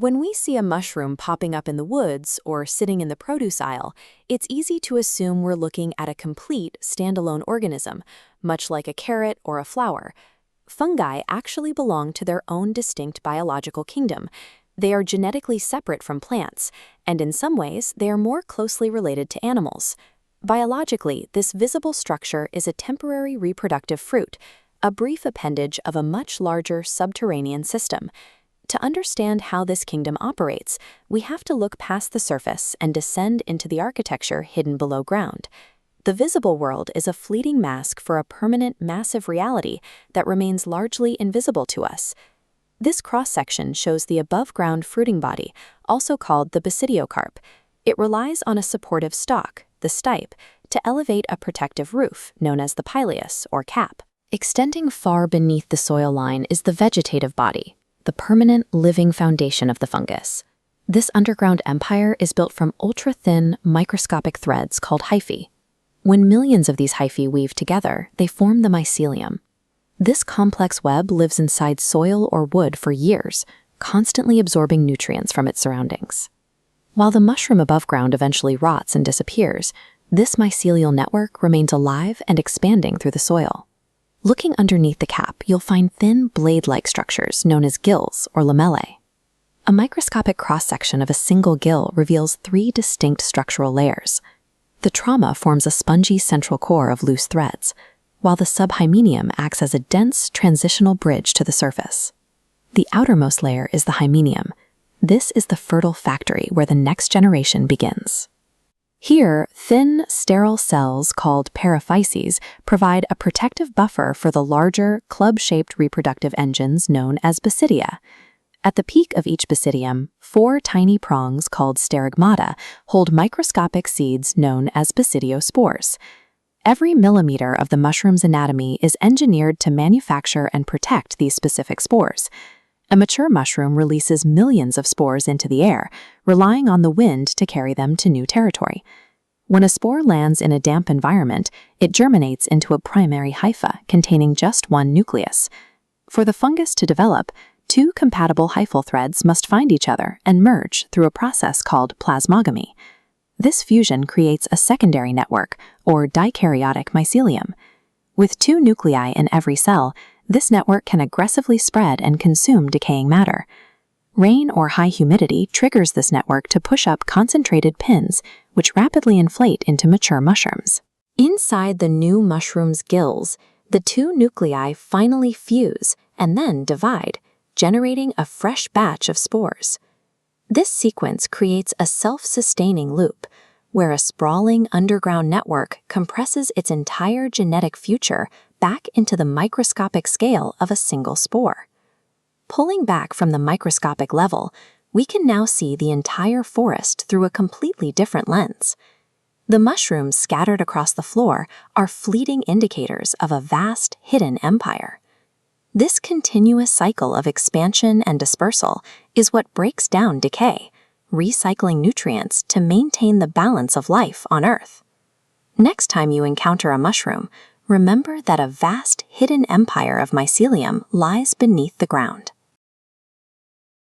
When we see a mushroom popping up in the woods or sitting in the produce aisle, it's easy to assume we're looking at a complete, standalone organism, much like a carrot or a flower. Fungi actually belong to their own distinct biological kingdom. They are genetically separate from plants, and in some ways, they are more closely related to animals. Biologically, this visible structure is a temporary reproductive fruit, a brief appendage of a much larger subterranean system. To understand how this kingdom operates, we have to look past the surface and descend into the architecture hidden below ground. The visible world is a fleeting mask for a permanent, massive reality that remains largely invisible to us. This cross-section shows the above-ground fruiting body, also called the basidiocarp. It relies on a supportive stalk, the stipe, to elevate a protective roof, known as the pileus, or cap. Extending far beneath the soil line is the vegetative body, the permanent living foundation of the fungus. This underground empire is built from ultra-thin, microscopic threads called hyphae. When millions of these hyphae weave together, they form the mycelium. This complex web lives inside soil or wood for years, constantly absorbing nutrients from its surroundings. While the mushroom above ground eventually rots and disappears, this mycelial network remains alive and expanding through the soil. Looking underneath the cap, you'll find thin, blade-like structures known as gills or lamellae. A microscopic cross-section of a single gill reveals 3 distinct structural layers. The trauma forms a spongy central core of loose threads, while the subhymenium acts as a dense, transitional bridge to the surface. The outermost layer is the hymenium. This is the fertile factory where the next generation begins. Here, thin, sterile cells called periphyses provide a protective buffer for the larger, club-shaped reproductive engines known as basidia. At the peak of each basidium, 4 tiny prongs called sterigmata hold microscopic seeds known as basidiospores. Every millimeter of the mushroom's anatomy is engineered to manufacture and protect these specific spores. A mature mushroom releases millions of spores into the air, relying on the wind to carry them to new territory. When a spore lands in a damp environment, it germinates into a primary hypha containing just one nucleus. For the fungus to develop, 2 compatible hyphal threads must find each other and merge through a process called plasmogamy. This fusion creates a secondary network, or dikaryotic mycelium. With 2 nuclei in every cell, this network can aggressively spread and consume decaying matter. Rain or high humidity triggers this network to push up concentrated pins, which rapidly inflate into mature mushrooms. Inside the new mushroom's gills, the 2 nuclei finally fuse and then divide, generating a fresh batch of spores. This sequence creates a self-sustaining loop, where a sprawling underground network compresses its entire genetic future back into the microscopic scale of a single spore. Pulling back from the microscopic level, we can now see the entire forest through a completely different lens. The mushrooms scattered across the floor are fleeting indicators of a vast, hidden empire. This continuous cycle of expansion and dispersal is what breaks down decay, recycling nutrients to maintain the balance of life on Earth. Next time you encounter a mushroom, remember that a vast hidden empire of mycelium lies beneath the ground.